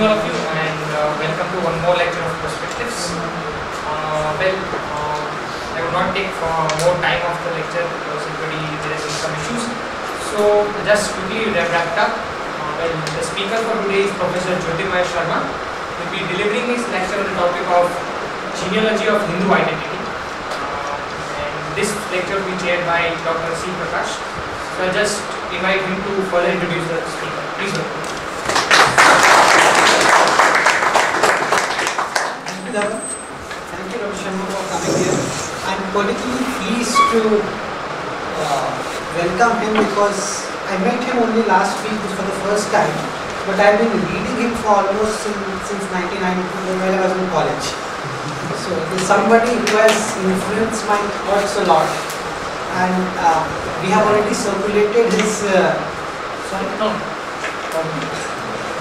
all of you, and welcome to one more lecture of perspectives. I will not take more time of the lecture because already there has been some issues. So just quickly wrapped up. The speaker for today is Professor Jyotirmaya Sharma. He will be delivering his lecture on the topic of genealogy of Hindu identity. And this lecture will be chaired by Dr. C. Prakash. So I'll just invite him to further introduce the speaker. Please welcome. Thank you, Dr. Sharma, for coming here. I'm particularly pleased to welcome him because I met him only last week for the first time, but I've been reading him for almost since 1992 when I was in college. So he's somebody who has influenced my thoughts a lot, and we have already circulated his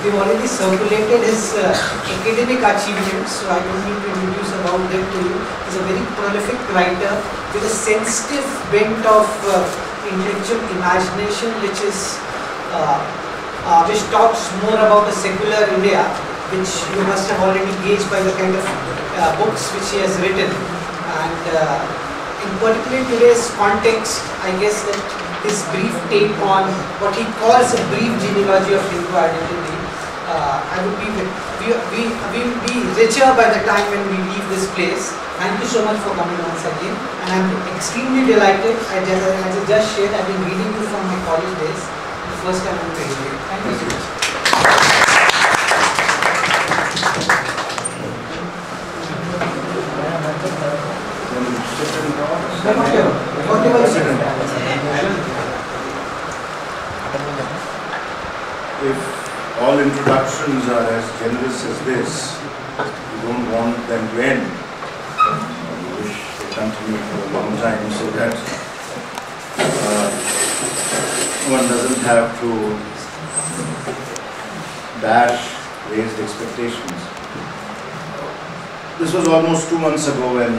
we've already circulated his academic achievements, so I don't need to introduce about them to you. He's a very prolific writer with a sensitive bent of intellectual imagination, which talks more about a secular India, which you must have already gauged by the kind of books which he has written. And in particular in today's context, I guess that his brief take on what he calls a brief genealogy of Hindu identity, we will be richer by the time when we leave this place. Thank you so much for coming once again, and I am extremely delighted. As I just shared, I have been reading you from my college days. The first time I am reading you. Thank you so much. If all introductions are as generous as this, you don't want them to end. We wish they continue for a long time so that one doesn't have to dash raised expectations. This was almost 2 months ago when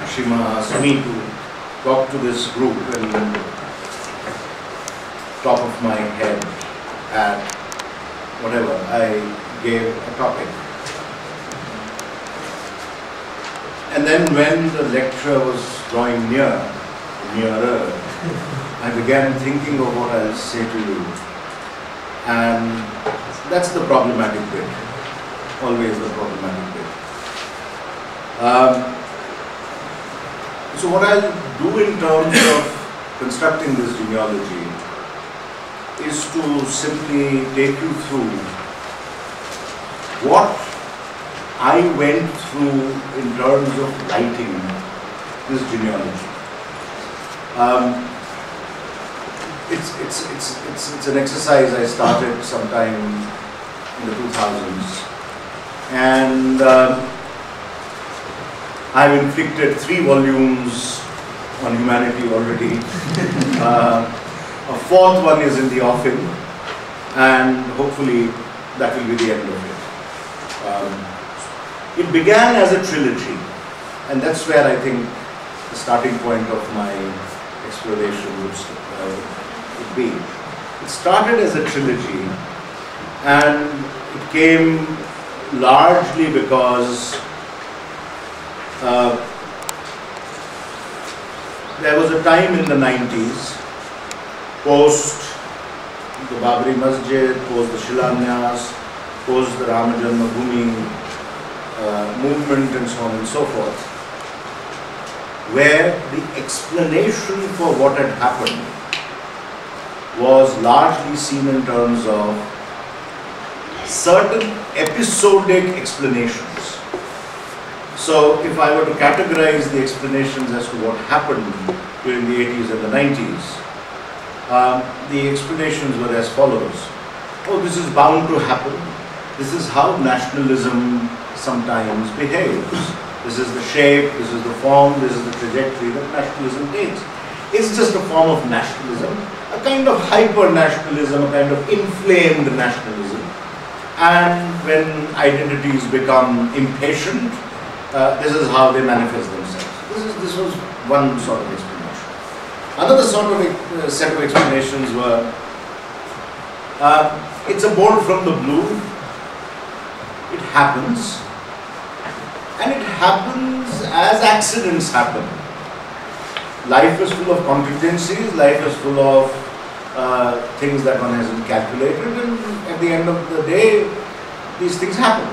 Shima asked me to talk to this group, and top of my head at whatever, I gave a topic. And then when the lecture was drawing nearer, I began thinking of what I'll say to you. And that's the problematic bit, always the problematic bit. So what I'll do in terms of constructing this genealogy is to simply take you through what I went through in terms of writing this genealogy. It's an exercise I started sometime in the 2000s, and I've inflicted 3 volumes on humanity already. A 4th one is in the offing, and hopefully that will be the end of it. It began as a trilogy, and that's where I think the starting point of my exploration would be. It started as a trilogy, and it came largely because there was a time in the 90s, post the Babri Masjid, post the Shilanyas, post the Rama Janmabhoomi movement and so on and so forth, where the explanation for what had happened was largely seen in terms of certain episodic explanations. So if I were to categorize the explanations as to what happened during the 80s and the 90s, the explanations were as follows. Oh, this is bound to happen. This is how nationalism sometimes behaves. This is the shape, this is the form, this is the trajectory that nationalism takes. It's just a form of nationalism, a kind of hyper-nationalism, a kind of inflamed nationalism. And when identities become impatient, this is how they manifest themselves. This was one sort of explanation. Another sort of set of explanations were, it's a bolt from the blue, happens, and it happens as accidents happen. Life is full of contingencies, life is full of things that one hasn't calculated, and at the end of the day, these things happen.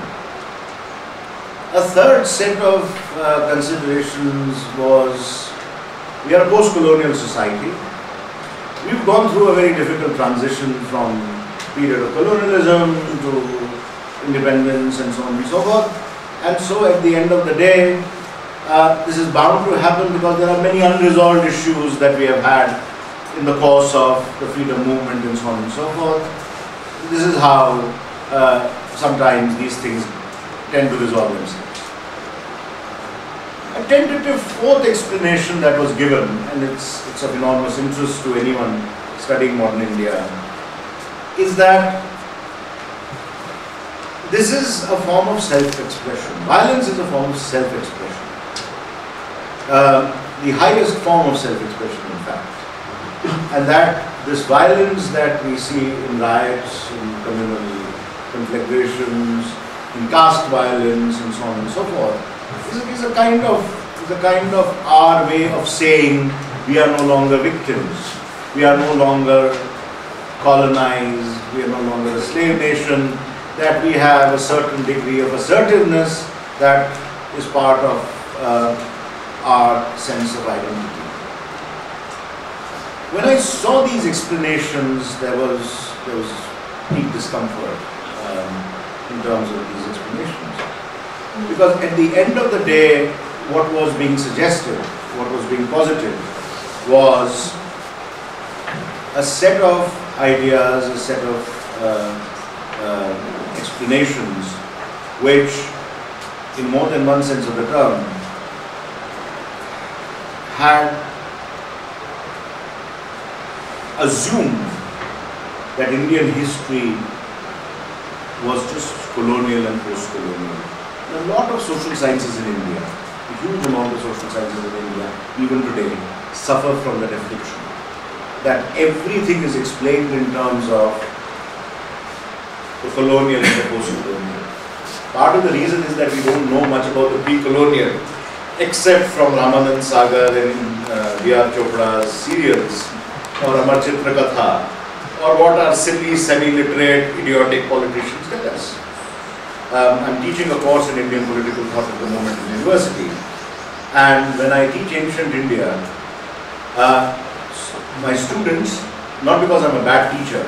A third set of considerations was, we are a post-colonial society. We've gone through a very difficult transition from period of colonialism to independence and so on and so forth. And so at the end of the day, this is bound to happen because there are many unresolved issues that we have had in the course of the freedom movement and so on and so forth. This is how sometimes these things tend to resolve themselves. A tentative fourth explanation that was given, and it's of enormous interest to anyone studying modern India, is that this is a form of self-expression. Violence is a form of self-expression. The highest form of self-expression, in fact. And that this violence that we see in riots, in communal conflagrations, in caste violence and so on and so forth, is a kind of our way of saying we are no longer victims, we are no longer colonized, we are no longer a slave nation, that we have a certain degree of assertiveness that is part of our sense of identity. When I saw these explanations, there was deep discomfort in terms of these explanations. Because at the end of the day, what was being suggested, what was being posited, was a set of ideas, a set of explanations, which, in more than one sense of the term, had assumed that Indian history was just colonial and post-colonial. A lot of social sciences in India, a huge amount of social sciences in India, even today, suffer from that affliction. That everything is explained in terms of the colonial and the post-colonial. Part of the reason is that we don't know much about the pre-colonial, except from Ramanand Sagar and V.R. Chopra's serials, or Amar Chitra Katha, or what our silly, semi-literate, idiotic politicians tell us. I'm teaching a course in Indian political thought at the moment in university, and when I teach ancient India, my students, not because I'm a bad teacher,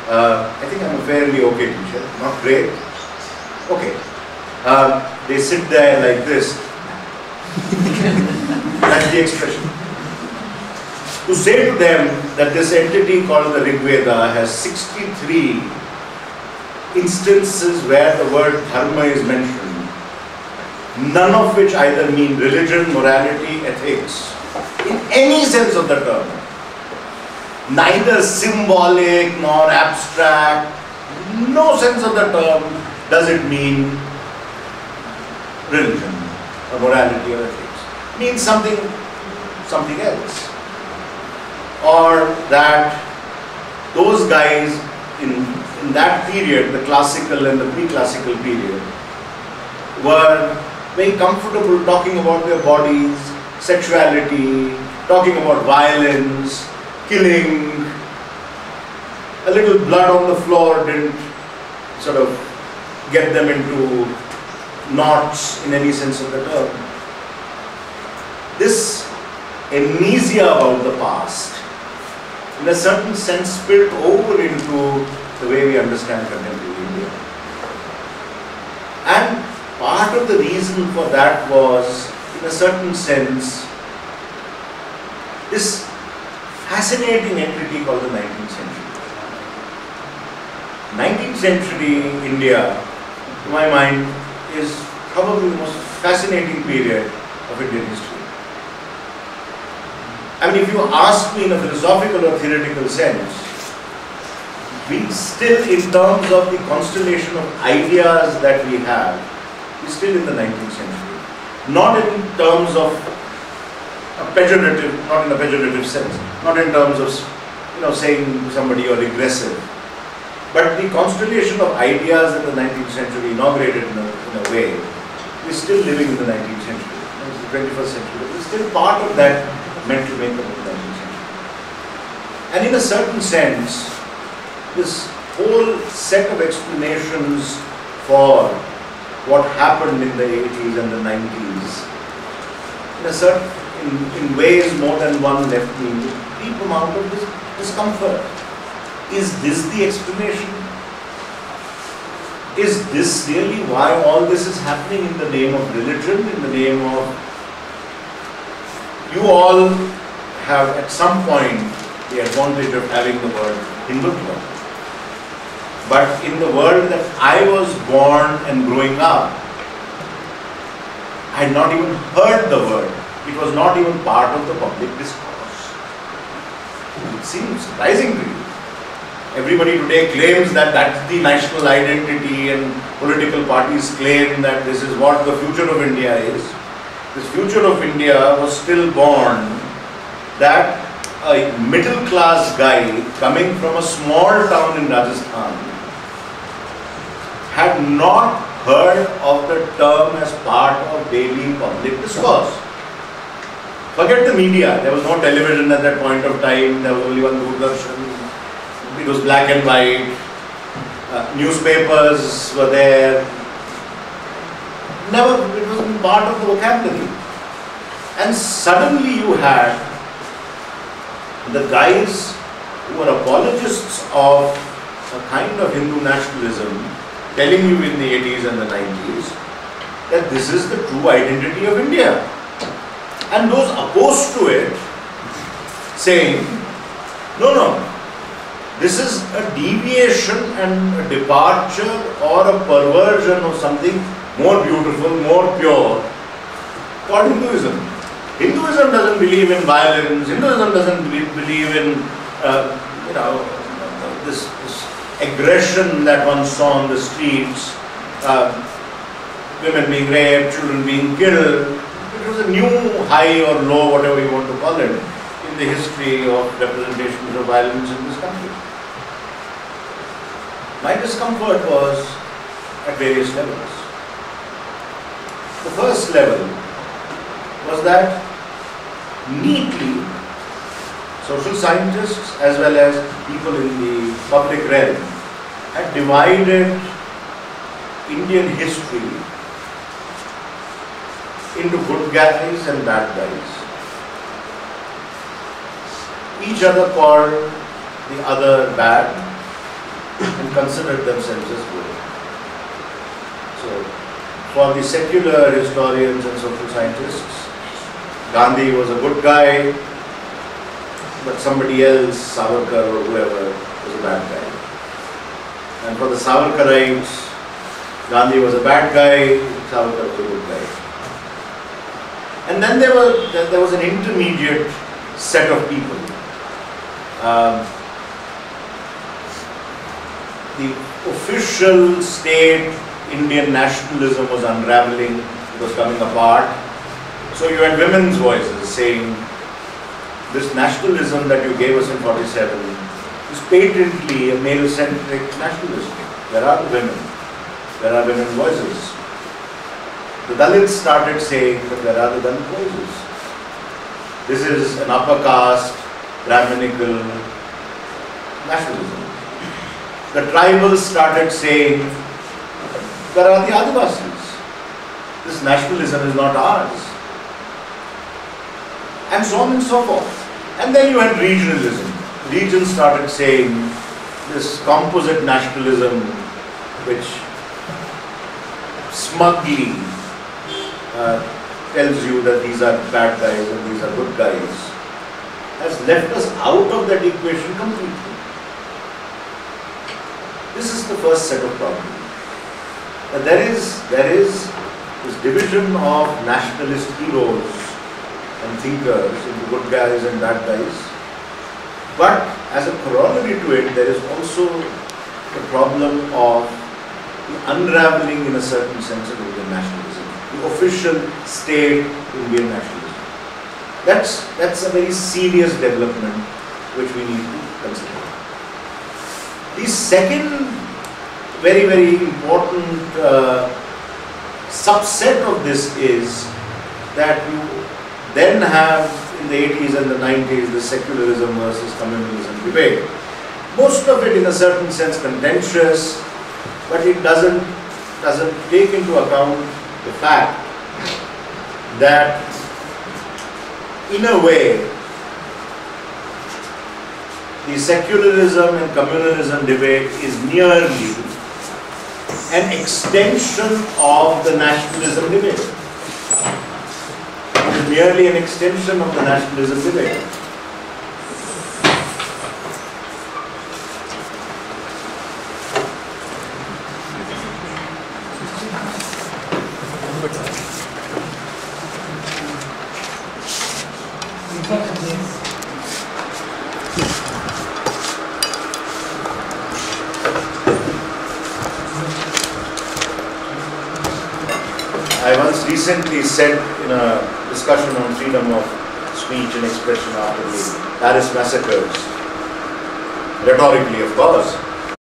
I think I'm a fairly okay teacher, not great, okay, they sit there like this, that's the expression. To say to them that this entity called the Rig Veda has 63 instances where the word dharma is mentioned, none of which either mean religion, morality, ethics, in any sense of the term. Neither symbolic nor abstract, no sense of the term does it mean religion or morality or ethics. It means something else. Or that those guys in that period, the classical and the pre-classical period, were very comfortable talking about their bodies, sexuality, talking about violence, killing. A little blood on the floor didn't sort of get them into knots in any sense of the term. This amnesia about the past, in a certain sense, spilled over into the way we understand contemporary India. And part of the reason for that was, in a certain sense, this fascinating entity called the 19th century. 19th century India, to my mind, is probably the most fascinating period of Indian history. I mean, if you ask me in a philosophical or theoretical sense, we still, in terms of the constellation of ideas that we have, we're still in the 19th century. Not in terms of a pejorative, not in a pejorative sense, not in terms of, saying somebody you're regressive. But the constellation of ideas in the 19th century inaugurated in a way, we're still living in the 19th century. It's the 21st century, but we're still part of that mental makeup of the 19th century. And in a certain sense, this whole set of explanations for what happened in the 80s and the 90s, in ways more than one left me with a deep amount of discomfort. Is this the explanation? Is this really why all this is happening in the name of religion, in the name of... You all have at some point the advantage of having the word Hindutva. But in the world that I was born and growing up, I had not even heard the word. It was not even part of the public discourse. It seems surprising to you. Everybody today claims that that's the national identity, and political parties claim that this is what the future of India is. This future of India was still born that a middle class guy coming from a small town in Rajasthan had not heard of the term as part of daily public discourse. Forget the media. There was no television at that point of time. There was only one Doordarshan. It was black and white. Newspapers were there. It wasn't part of the vocabulary. And suddenly you had the guys who were apologists of a kind of Hindu nationalism telling you in the 80s and the 90s that this is the true identity of India. And those opposed to it saying, no, this is a deviation and a departure or a perversion of something more beautiful, more pure called Hinduism. Hinduism doesn't believe in violence. Hinduism doesn't believe in this aggression that one saw on the streets, women being raped, children being killed. It was a new high or low, whatever you want to call it, in the history of representations of violence in this country. My discomfort was at various levels. The first level was that neatly social scientists as well as people in the public realm had divided Indian history into good guys and bad guys. Each other called the other bad and considered themselves as good. So, for the secular historians and social scientists, Gandhi was a good guy, but somebody else, Savarkar or whoever, was a bad guy. And for the Savarkarites, Gandhi was a bad guy, Savarkar was a good guy. And then there was an intermediate set of people. The official state Indian nationalism was unraveling, it was coming apart. So you had women's voices saying, this nationalism that you gave us in 47 is patently a male-centric nationalism. Where are the women? Where are women's voices? The Dalits started saying that where are the Dalit voices? This is an upper caste, Brahminical nationalism. The tribals started saying, where are the Adivasis? This nationalism is not ours. And so on and so forth. And then you had regionalism. Regions started saying this composite nationalism which smugly tells you that these are bad guys and these are good guys, has left us out of that equation completely. This is the first set of problems. There is this division of nationalist heroes and thinkers into good guys and bad guys. But as a corollary to it, there is also the problem of the unraveling in a certain sense of Indian nationalism, the official state Indian nationalism. That's a very serious development which we need to consider. The The second very, very important subset of this is that you then have in the 80s and the 90s the secularism versus communalism debate. Most of it in a certain sense contentious, but it doesn't take into account the fact that in a way the secularism and communalism debate is merely an extension of the nationalism debate. It is merely an extension of the nationalism debate. I once recently said in a discussion on freedom of speech and expression after the Paris massacres, rhetorically of course,